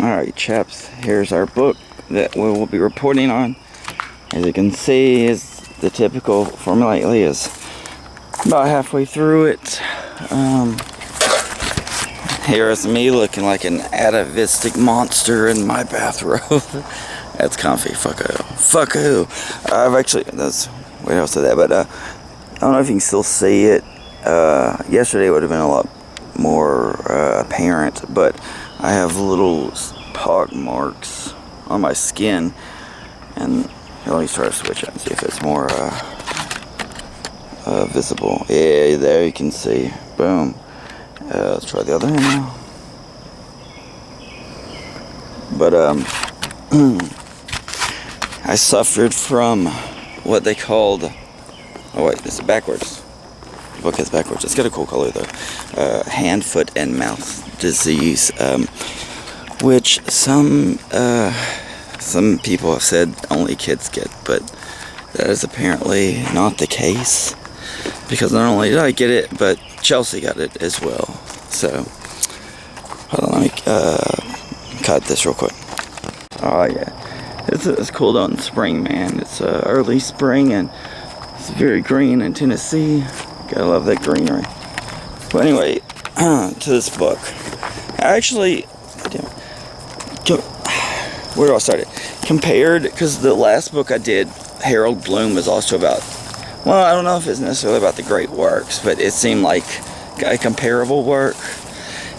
Alright, chaps, here's our book that we will be reporting on. As you can see, is the typical formula lately is about halfway through it. Here's me looking like an atavistic monster in my bathrobe. That's comfy. Fuck who. I've actually, that's way else to that, but I don't know if you can still see it. Yesterday would have been a lot more apparent, but I have little pock marks on my skin, and let me try to switch it and see if it's more visible. Yeah, there you can see. Boom. Let's try the other hand now. But I suffered from what they called, oh wait, this is backwards. The book is backwards. It's got a cool color though. Hand, foot, and mouth disease, which some people have said only kids get, but that is apparently not the case, because not only did I get it, but Chelsea got it as well. So hold on, let me cut this real quick. Oh yeah, it's cool out in spring, man. It's early spring and it's very green in Tennessee. Gotta love that greenery. But anyway, to this book. I actually, where do I start it? Compared, because the last book I did, Harold Bloom, was also about, well, I don't know if it's necessarily about the great works, but it seemed like a comparable work.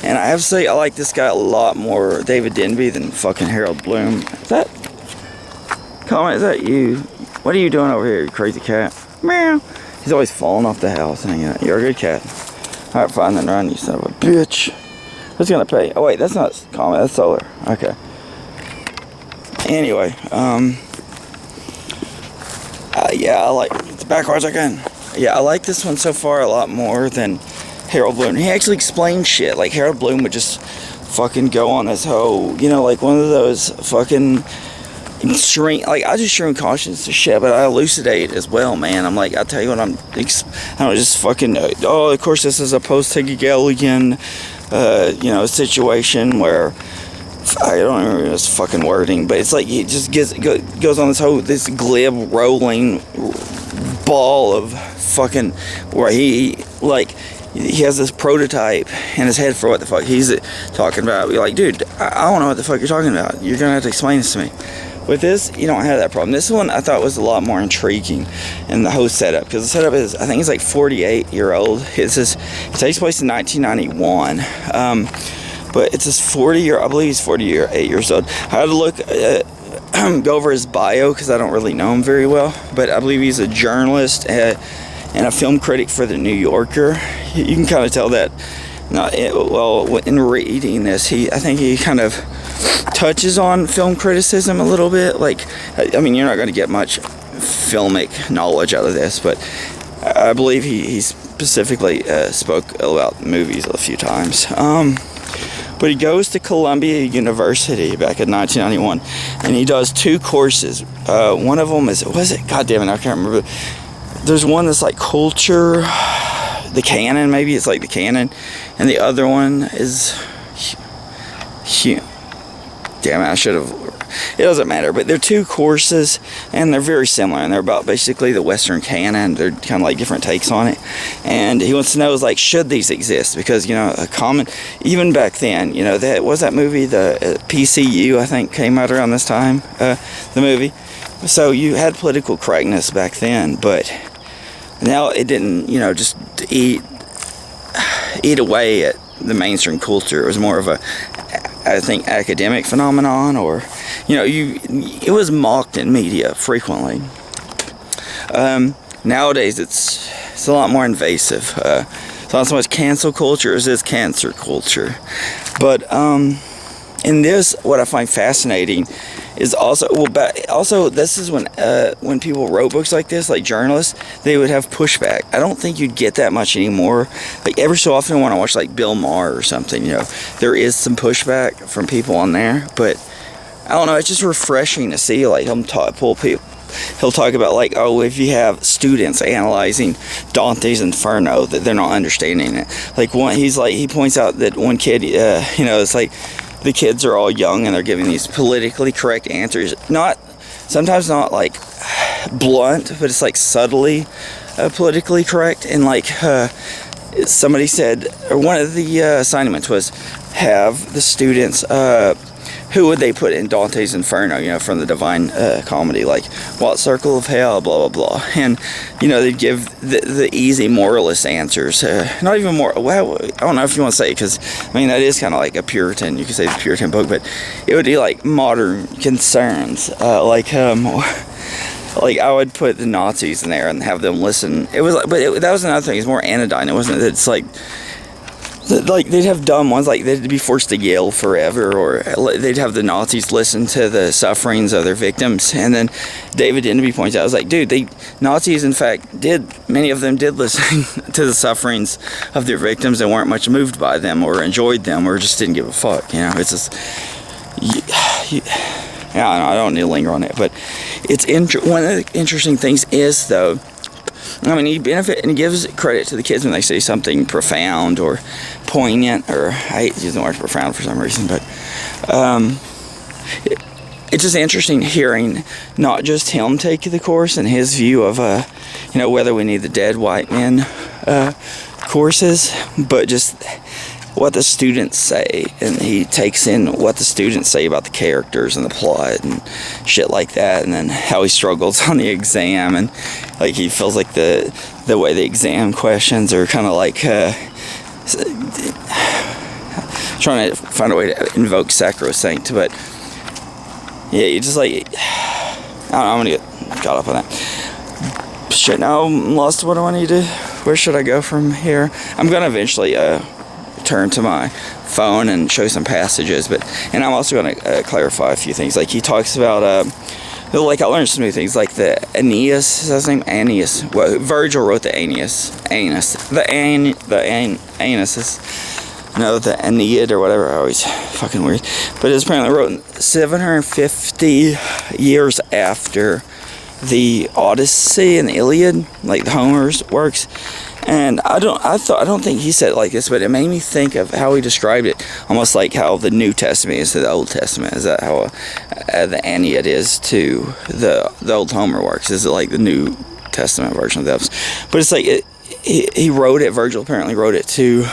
And I have to say, I like this guy a lot more, David Denby, than fucking Harold Bloom. Is that, comment, is that you? What are you doing over here, you crazy cat? Meow. He's always falling off the house. You're a good cat. Alright, fine, then run, you son of a bitch. Who's gonna pay? Oh wait, that's not comment, that's solar. Okay. Anyway, yeah, I like, it's backwards again. Yeah, I like this one so far a lot more than Harold Bloom. He actually explained shit. Like, Harold Bloom would just fucking go on this whole, you know, like one of those fucking extreme, like, I just stream conscience to shit, but I elucidate as well, man. I'm like, I'll tell you what, I don't just fucking, oh, of course this is a post-Hegelian, you know, situation where, I don't remember his fucking wording, but it's like he just goes on this glib rolling ball of fucking, where he has this prototype in his head for what the fuck he's talking about. Be like, dude, I don't know what the fuck you're talking about. You're gonna have to explain this to me. With this, you don't have that problem. This one I thought was a lot more intriguing in the whole setup, because the setup is, I think it's like 48-year-old. It takes place in 1991. But it's this 40-year, I believe he's 48 years old. I had to look, go over his bio, because I don't really know him very well. But I believe he's a journalist and a film critic for The New Yorker. You can kind of tell that, well, in reading this, I think he kind of touches on film criticism a little bit. Like, I mean, you're not going to get much filmic knowledge out of this, but I believe he specifically spoke about movies a few times. But he goes to Columbia University back in 1991, and he does 2 courses. One of them is, was it? God damn it, I can't remember. There's one that's like culture, the canon, maybe it's like the canon, and the other one is, damn it, I should have, it doesn't matter, but they're 2 courses, and they're very similar, and they're about basically the Western canon. They're kind of like different takes on it, and he wants to know, is like, should these exist? Because, you know, a common, even back then, you know, that movie, the PCU, I think, came out around this time, the movie. So you had political correctness back then, but now it didn't, you know, just eat away at the mainstream culture. It was more of a, I think, academic phenomenon, or, you know, it was mocked in media frequently. Nowadays it's a lot more invasive. It's not so much cancel culture as it's cancer culture. But in this, what I find fascinating is also, this is when people wrote books like this, like journalists, they would have pushback. I don't think you'd get that much anymore. Like, every so often when I watch like Bill Maher or something, you know, there is some pushback from people on there, but I don't know, it's just refreshing to see, like, he'll talk about, like, oh, if you have students analyzing Dante's Inferno, that they're not understanding it. Like, he points out that one kid, you know, it's like, the kids are all young and they're giving these politically correct answers. Sometimes not like blunt, but it's like subtly politically correct. And like somebody said, or one of the assignments was have the students, who would they put in Dante's Inferno, from the Divine Comedy, like what circle of hell, blah, blah, blah. And, they'd give the easy moralist answers. Not even more, well, I don't know if you want to say, because, that is kind of like a Puritan, you could say the Puritan book, but it would be like modern concerns, like I would put the Nazis in there and have them listen. It was, that was another thing. It's more anodyne. It wasn't. It's like they'd have dumb ones, like they'd be forced to yell forever, or they'd have the Nazis listen to the sufferings of their victims. And then David Denby points out, I was like, dude, Nazis in fact many of them did listen to the sufferings of their victims and weren't much moved by them or enjoyed them or just didn't give a fuck. It's just. Yeah, I don't need to linger on it, but it's one of the interesting things is, though, he benefit and he gives credit to the kids when they say something profound or poignant, or I hate using the word profound for some reason, but it's just interesting hearing not just him take the course and his view of, whether we need the dead white men courses, but just what the students say, and he takes in what the students say about the characters and the plot and shit like that, and then how he struggles on the exam, and like he feels like the way the exam questions are kind of like trying to find a way to invoke sacrosanct, but yeah, you just like, I don't know, I'm gonna get caught up on that shit. Now I'm lost. What do I need to, where should I go from here? I'm gonna eventually turn to my phone and show some passages, and I'm also going to clarify a few things. Like he talks about I learned some new things, like the Aeneas, is that his name? Aeneas. Well, Virgil wrote the Aeneas. The Aeneas is, the Aeneid or whatever. Always fucking weird. But it's apparently wrote 750 years after the Odyssey and the Iliad, like the Homer's works. And I don't think he said it like this, but it made me think of how he described it, almost like how the New Testament is to the Old Testament. Is that how the Aeneid is to the old Homer works? Is it like the New Testament version of those? But it's like he wrote it. Virgil apparently wrote it to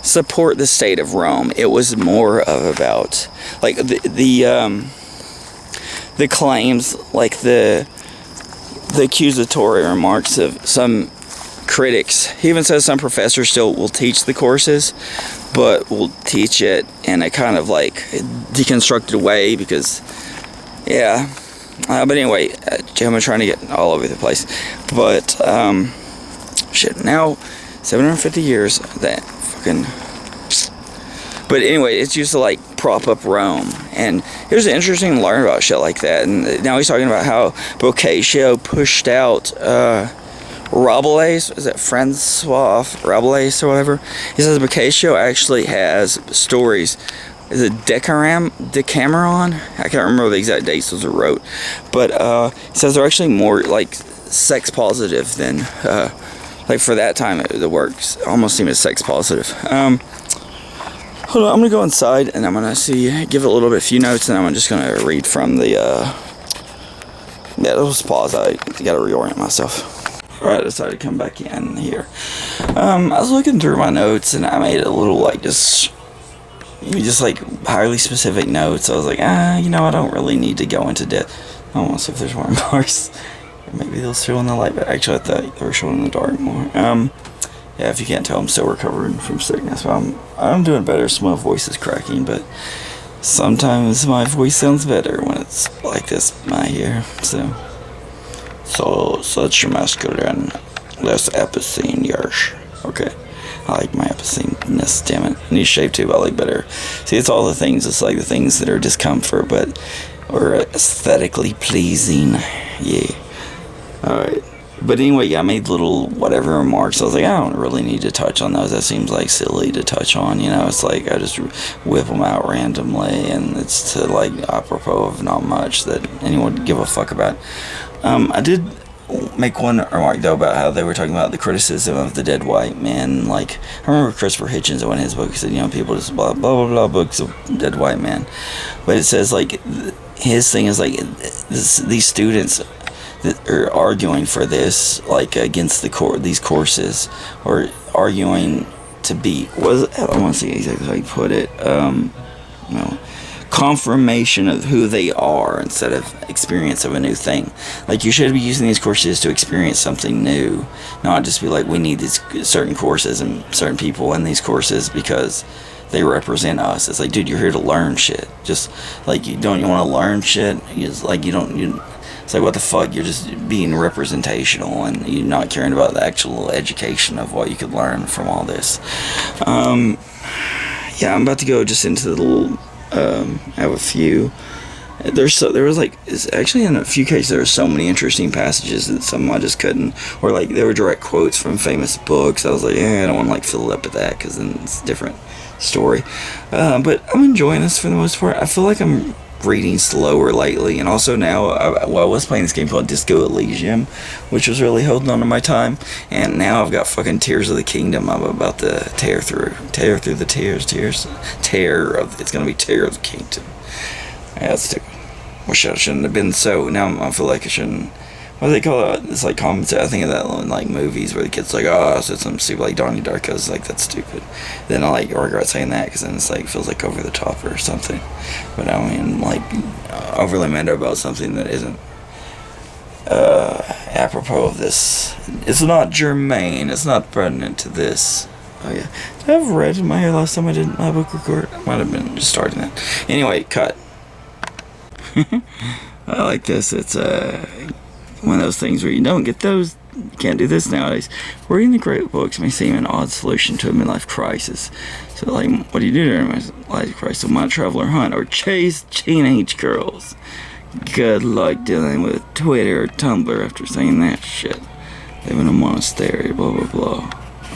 support the state of Rome. It was more of about like the claims, like the accusatory remarks of some critics. He even says some professors still will teach the courses, but will teach it in a kind of like deconstructed way, because but anyway, I'm trying to get all over the place, but shit, now 750 years that fucking, but anyway, it's used to like prop up Rome, and it was interesting to learn about shit like that. And now he's talking about how Boccaccio pushed out Rabelais, is it Francois Rabelais or whatever? He says Boccaccio actually has stories. Is it Decameron? I can't remember the exact dates those were wrote, but he says they're actually more like sex positive than like for that time. The works almost seem as sex positive. Hold on, I'm gonna go inside and I'm gonna give it a few notes, and I'm just gonna read from the. Let's pause. I gotta reorient myself. Alright, I decided to come back in here. I was looking through my notes, and I made a little like just like highly specific notes. I was like, I don't really need to go into depth. I want to see if there's more marks. Maybe they'll show in the light, but actually I thought they were showing in the dark more. Yeah, if you can't tell, I'm still recovering from sickness. But I'm doing better, so my voice is cracking, but sometimes my voice sounds better when it's like this, my ear. So such masculine, less epicene, yarsh. Okay. I like my epiceneness, damn it. I need shape too, but I like better. See, it's all the things. It's like the things that are discomfort, or aesthetically pleasing. Yeah. Alright. But anyway, I made little whatever remarks. I was like, I don't really need to touch on those. That seems like silly to touch on. It's like I just whip them out randomly, and it's to like apropos of not much that anyone would give a fuck about. I did make one remark though about how they were talking about the criticism of the dead white man. Like, I remember Christopher Hitchens in one of his books said, people just blah blah blah blah books of dead white man, but it says like his thing is like these students that are arguing for this, like against these courses, or arguing to be, I want to see exactly how you put it, confirmation of who they are instead of experience of a new thing. Like, you should be using these courses to experience something new, not just be like, we need these certain courses and certain people in these courses because they represent us. It's like, dude, you're here to learn shit. Just like, you want to learn shit. It's like, it's like, what the fuck? You're just being representational and you're not caring about the actual education of what you could learn from all this. Yeah, I'm about to go just into the little. I have a few. There was like, it's actually in a few cases there were so many interesting passages that some I just couldn't, or like there were direct quotes from famous books. I was like, I don't want to like fill it up with that because then it's a different story. But I'm enjoying this for the most part. I feel like I'm reading slower lately, and also now I was playing this game called Disco Elysium, which was really holding on to my time, and now I've got fucking Tears of the Kingdom I'm about to tear through the it's gonna be Tear of the Kingdom. Yeah, that's stupid. Wish I shouldn't have been so. Now I feel like I shouldn't. What do they call it? It's like commentary. I think of that in like movies where the kid's like, I said something stupid like Donnie Darko's like, that's stupid. Then I like regret saying that because then it's like, feels like over the top or something. But I mean, like, overly meta about something that isn't apropos of this. It's not germane. It's not pertinent to this. Oh yeah. Did I have red in my hair last time I did my book record? I might have been just starting that. Anyway, cut. I like this. It's one of those things where you don't get those. You can't do this nowadays. Reading the great books may seem an odd solution to a midlife crisis. So, like, what do you do during a midlife crisis? So, might travel or hunt or chase teenage girls. Good luck dealing with Twitter or Tumblr after saying that shit. Live in a monastery, blah blah blah.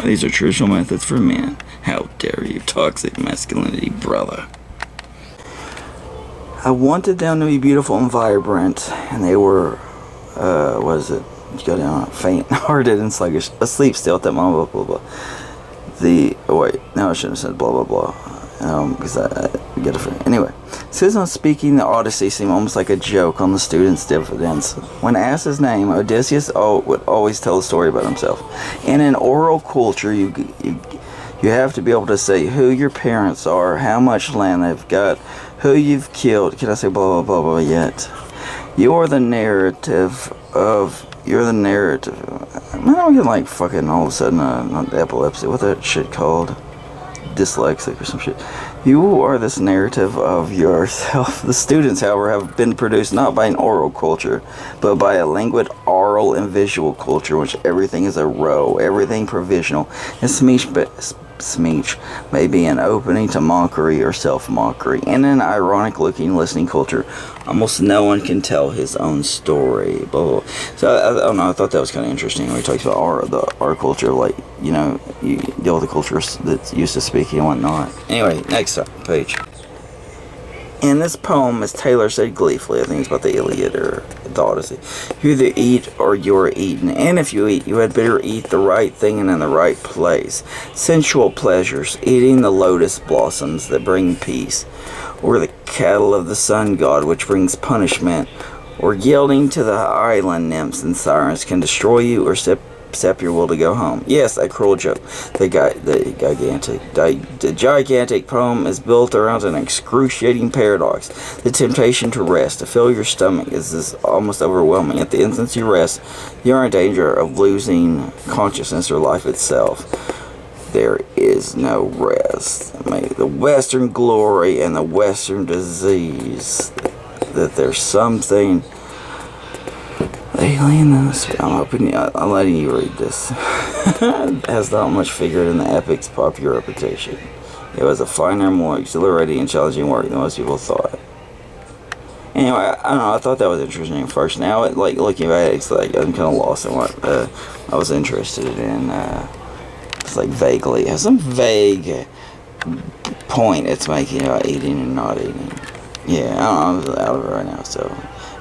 These are traditional methods for men. How dare you, toxic masculinity, brother. I wanted them to be beautiful and vibrant, and they were, what is it? You go down, faint-hearted and sluggish, asleep still at that moment, blah, blah, blah. Wait, no, I shouldn't have said blah, blah, blah, because I get it. Anyway, Citizen speaking, the Odyssey seemed almost like a joke on the student's diffidence. When asked his name, Odysseus would always tell a story about himself. In an oral culture, you have to be able to say who your parents are, how much land they've got, who you've killed. Can I say blah, blah, blah, blah yet? You're the narrative. Man, I'm getting like fucking all of a sudden, not epilepsy, what that shit called? Dyslexic or some shit. You are this narrative of yourself. The students, however, have been produced not by an oral culture, but by a languid oral and visual culture, which everything is a row, everything provisional, and speech may be an opening to mockery or self-mockery. In an ironic-looking listening culture, almost no one can tell his own story. Blah, blah, blah. So I don't know. I thought that was kind of interesting when he talks about our culture, like, you know, you deal with the culture that's used to speaking and whatnot. Anyway, next page. In this poem, as Taylor said gleefully, I think it's about the Iliad or the Odyssey, you either eat or you're eaten, and if you eat, you had better eat the right thing and in the right place. Sensual pleasures, eating the lotus blossoms that bring peace, or the cattle of the sun god which brings punishment, or yielding to the island nymphs and sirens can destroy you or sap your will to go home. Yes, that cruel joke. The gigantic poem is built around an excruciating paradox. The temptation to rest, to fill your stomach, is almost overwhelming. At the instant you rest, you are in danger of losing consciousness or life itself. There is no rest. May the Western glory and the Western disease, that there's something alien. I'm letting you read this. It has not much figured in the epic's popular reputation. It was a finer, more exhilarating and challenging work than most people thought. Anyway, I don't know, I thought that was interesting at first. Now, like, looking back, it's like I'm kind of lost in what I was interested in. It's like vaguely, it has some vague point it's making about eating and not eating. Yeah, I don't know, I'm out of it right now, so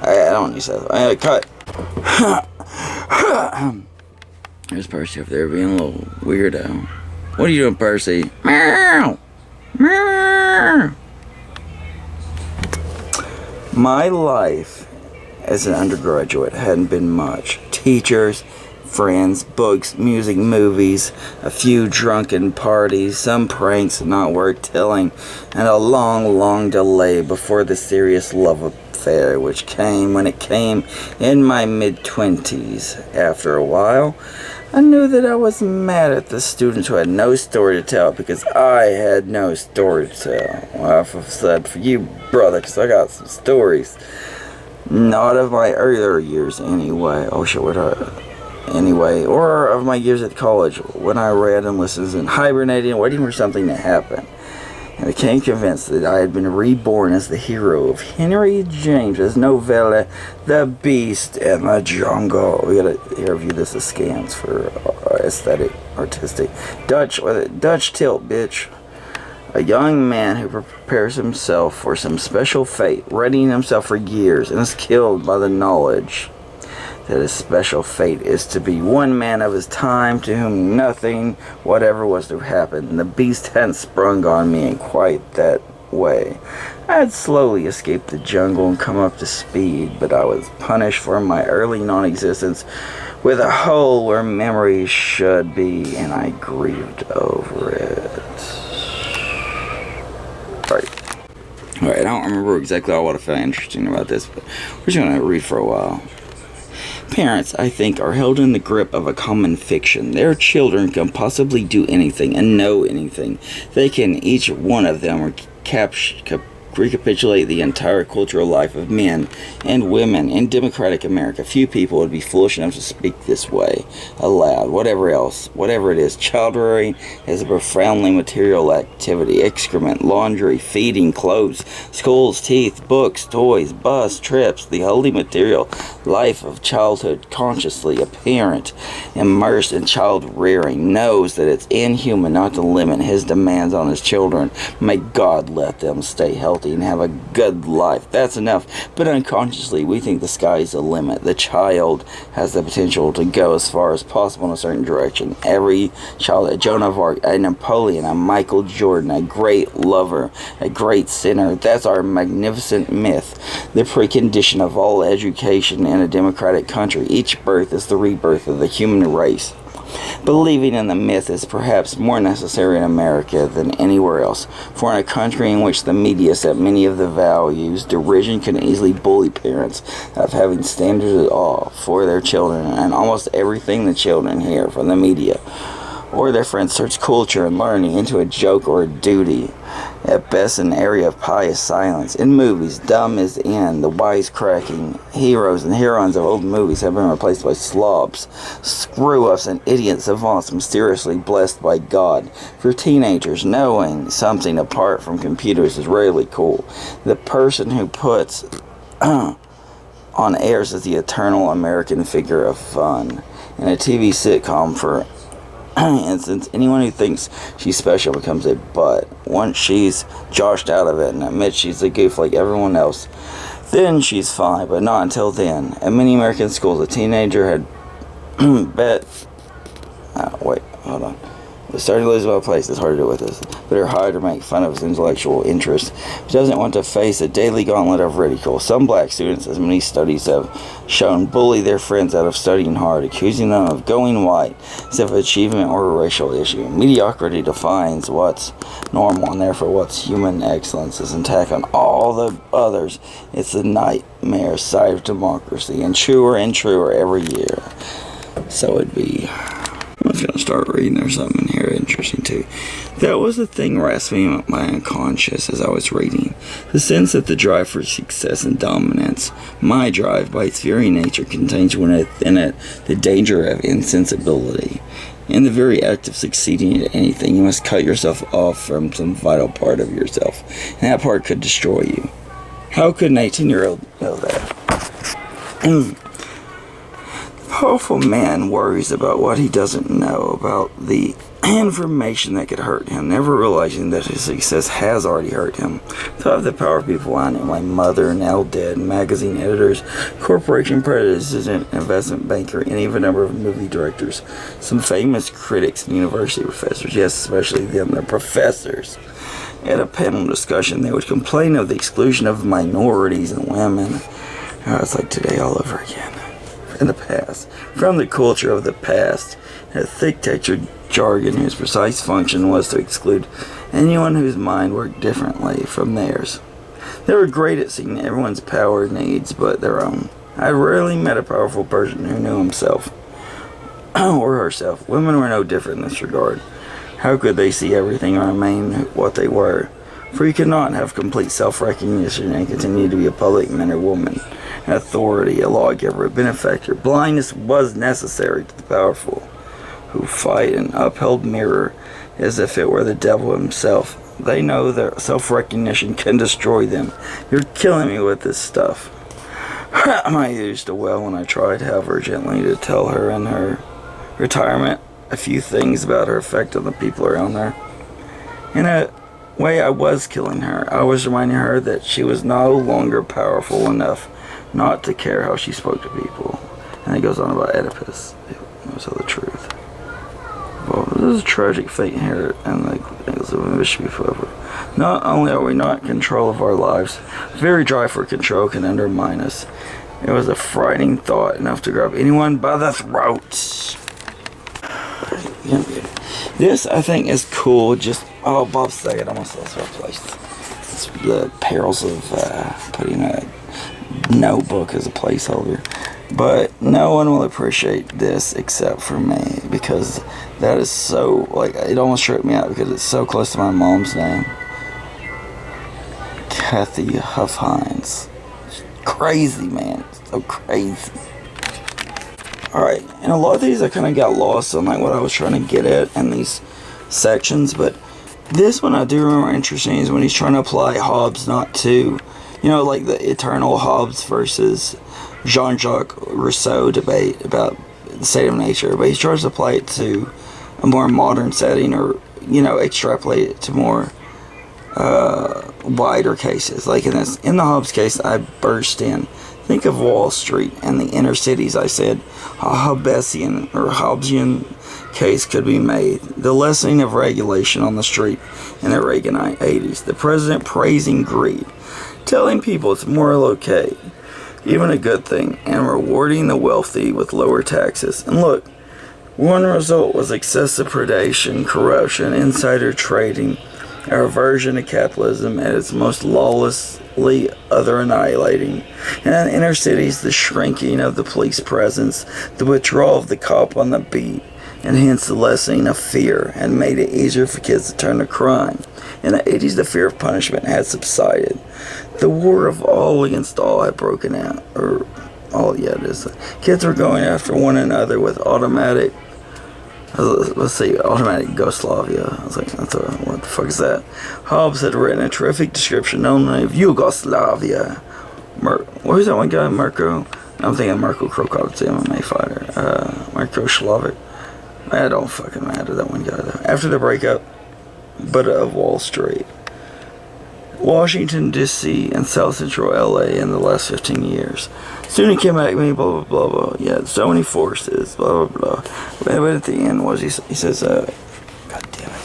I don't use that. Cut. There's Percy over there being a little weirdo. What are you doing, Percy? Meow! Meow! My life as an undergraduate hadn't been much. Teachers, friends, books, music, movies, a few drunken parties, some pranks not worth telling, and a long, long delay before the serious love affair which came when it came in my mid-20s. After a while, I knew that I was mad at the students who had no story to tell because I had no story to tell. Well, I've said for you, brother, because I got some stories. Not of my earlier years, anyway. Oh, shit, anyway, or of my years at college when I read and listened and hibernating and waiting for something to happen. And became convinced that I had been reborn as the hero of Henry James's novella, The Beast in the Jungle. We gotta review this askance for aesthetic, artistic. Dutch tilt, bitch. A young man who prepares himself for some special fate, readying himself for years, and is killed by the knowledge that his special fate is to be one man of his time to whom nothing whatever was to happen. The beast hadn't sprung on me in quite that way. I had slowly escaped the jungle and come up to speed, but I was punished for my early non-existence with a hole where memories should be, and I grieved over it. Alright, I don't remember exactly what I found interesting about this, but we're just going to read for a while. Parents, I think, are held in the grip of a common fiction. Their children can possibly do anything and know anything. They can, each one of them, recapitulate the entire cultural life of men and women in democratic America. Few people would be foolish enough to speak this way aloud. Whatever it is, child rearing is a profoundly material activity. Excrement, laundry, feeding, clothes, schools, teeth, books, toys, bus, trips, the holy material life of childhood. Consciously, a parent immersed in child rearing knows that it's inhuman not to limit his demands on his children. May God let them stay healthy and have a good life. That's enough. But unconsciously, we think the sky's the limit. The child has the potential to go as far as possible in a certain direction. Every child, a Joan of Arc, a Napoleon, a Michael Jordan, a great lover, a great sinner. That's our magnificent myth. The precondition of all education in a democratic country. Each birth is the rebirth of the human race. Believing in the myth is perhaps more necessary in America than anywhere else, for in a country in which the media set many of the values, derision can easily bully parents out of having standards at all for their children, and almost everything the children hear from the media or their friends turns culture and learning into a joke or a duty. At best, an area of pious silence. In movies, dumb is in. The wisecracking heroes and heroines of old movies have been replaced by slobs, screw-ups, and idiot savants mysteriously blessed by God. For teenagers, knowing something apart from computers is rarely cool. The person who puts on airs is the eternal American figure of fun. In a TV sitcom, for instance, anyone who thinks she's special becomes a butt. Once she's joshed out of it and admits she's a goof like everyone else, then she's fine, but not until then. At many American schools, a teenager had bet... wait, hold on. It's starting to lose my place. It's hard to do with this. But they're hired to make fun of his intellectual interest. He doesn't want to face a daily gauntlet of ridicule. Some black students, as many studies have shown, bully their friends out of studying hard, accusing them of going white as if achievement or a racial issue. Mediocrity defines what's normal, and therefore what's human excellence is an attack on all the others. It's the nightmare side of democracy, and truer every year. So it'd be... I was going to start reading. There's something here interesting too. That was the thing rasping up my unconscious as I was reading. The sense that the drive for success and dominance, my drive by its very nature, contains within it the danger of insensibility. In the very act of succeeding at anything, you must cut yourself off from some vital part of yourself, and that part could destroy you. How could an 18-year-old know that? Powerful man worries about what he doesn't know about the information that could hurt him, never realizing that his success has already hurt him. To have the power of people around him, like mother, now dead, magazine editors, corporation president, investment banker, and even a number of movie directors. Some famous critics and university professors, yes, especially them, they're professors. At a panel discussion, they would complain of the exclusion of minorities and women. It's like today all over again. In the past. From the culture of the past, a thick-textured jargon whose precise function was to exclude anyone whose mind worked differently from theirs. They were great at seeing everyone's power needs but their own. I rarely met a powerful person who knew himself or herself. Women were no different in this regard. How could they see everything and remain what they were? For you could not have complete self-recognition and continue to be a public man or woman, an authority, a lawgiver, a benefactor. Blindness was necessary to the powerful, who fight an upheld mirror as if it were the devil himself. They know their self-recognition can destroy them. You're killing me with this stuff. I used to well when I tried, however, gently to tell her in her retirement a few things about her effect on the people around her. In a way, I was killing her. I was reminding her that she was no longer powerful enough not to care how she spoke to people. And it goes on about Oedipus. It was the truth. Well, this is a tragic fate here, and the things of it should be forever. Not only are we not in control of our lives, very drive for control can undermine us. It was a frightening thought, enough to grab anyone by the throats. This, I think, is cool. Just, oh, Bob Saget almost lost our place. It's the perils of putting a notebook as a placeholder. But no one will appreciate this except for me, because that is so, like, it almost tripped me out because it's so close to my mom's name. Kathy Huffhines. Crazy, man. So crazy. Alright, and a lot of these I kind of got lost on like what I was trying to get at in these sections, but this one I do remember interesting is when he's trying to apply Hobbes not to, you know, like the eternal Hobbes versus Jean-Jacques Rousseau debate about the state of nature, but he's trying to apply it to a more modern setting, or, you know, extrapolate it to more wider cases. Like in the Hobbes case, I burst in. Think of Wall Street and the inner cities. I said a Hobbesian or Hobbesian case could be made. The lessening of regulation on the street in the Reaganite 80s. The president praising greed, telling people it's moral okay, even a good thing, and rewarding the wealthy with lower taxes. And look, one result was excessive predation, corruption, insider trading, our aversion to capitalism at its most lawlessly other-annihilating. And in inner cities, the shrinking of the police presence, the withdrawal of the cop on the beat, and hence the lessening of fear, and made it easier for kids to turn to crime. In the 80s, the fear of punishment had subsided. The war of all against all had broken out. Kids were going after one another with automatic Yugoslavia. I was like, what the fuck is that? Hobbes had written a terrific description known of Yugoslavia. Where's that one guy, Marco? I'm thinking Marco Krokop, the MMA fighter. Marco Slavic. That don't fucking matter, that one guy though. After the breakup, but of Wall Street, Washington, D.C., and South Central L.A. in the last 15 years. Soon he came back to me, blah, blah, blah, blah. Yeah, so many forces, blah, blah, blah. But at the end, he says, God damn it,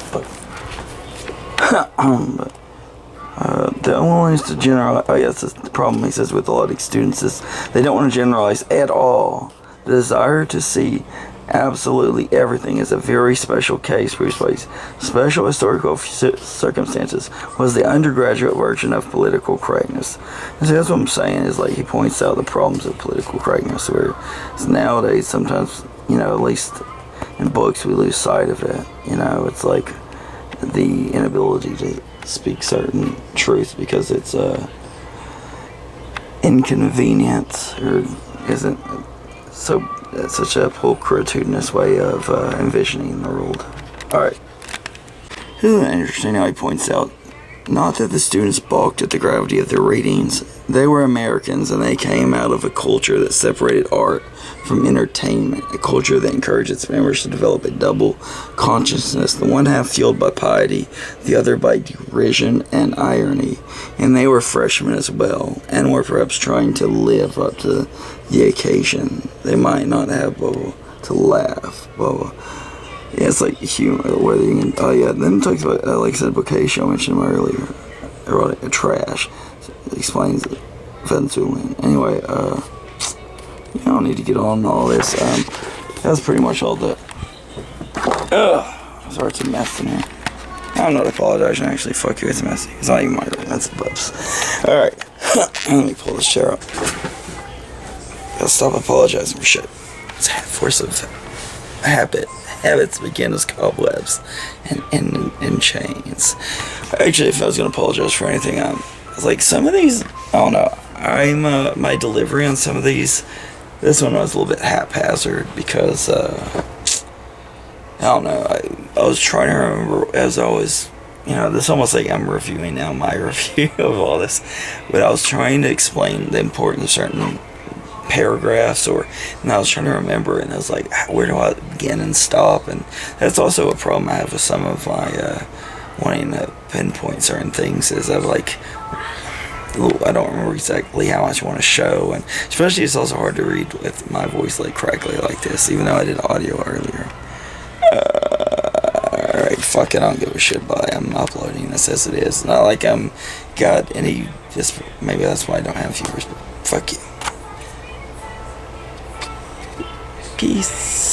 the only is to generalize. Oh, yes, that's the problem, he says, with a lot of students is they don't want to generalize at all. The desire to see absolutely everything is a very special case for each place. Special historical circumstances was the undergraduate version of political correctness. And so that's what I'm saying, is like he points out the problems of political correctness, where nowadays sometimes, you know, at least in books we lose sight of it. You know, it's like the inability to speak certain truth because it's inconvenient or isn't so. It's such a pulchritudinous way of envisioning the world. Alright. Isn't it interesting how he points out Not that the students balked at the gravity of their readings. They were Americans, and they came out of a culture that separated art from entertainment, a culture that encouraged its members to develop a double consciousness, the one half fueled by piety, the other by derision and irony. And they were freshmen as well, and were perhaps trying to live up to the occasion. They might not have to laugh. Yeah, it's like humor, whether you can, oh yeah, then it talks about, like I said, vocation, I mentioned him earlier, erotic, trash, it explains it, Venezuelan. Anyway, you don't need to get on all this, that's pretty much all the, sorry, it's a mess in here. I'm not apologizing, actually, fuck you, it's messy, it's not even my room, that's the bubs. Alright, let me pull this chair up. Gotta stop apologizing for shit. It's a force of habit. Habits begin as cobwebs and end in chains. Actually, if I was going to apologize for anything, I was like, some of these, I don't know, my delivery on some of these, this one was a little bit haphazard because, I don't know, I was trying to remember, as I was, this almost like I'm reviewing now my review of all this, but I was trying to explain the importance of certain paragraphs, and I was trying to remember, and I was like, where do I begin and stop? And that's also a problem I have with some of my wanting to pinpoint certain things, is I don't remember exactly how much I want to show, and especially it's also hard to read with my voice like crackly like this, even though I did audio earlier. Alright, fuck it, I don't give a shit, but I'm uploading this as it is. Not like I'm got any, just maybe that's why I don't have viewers, but fuck you. Peace.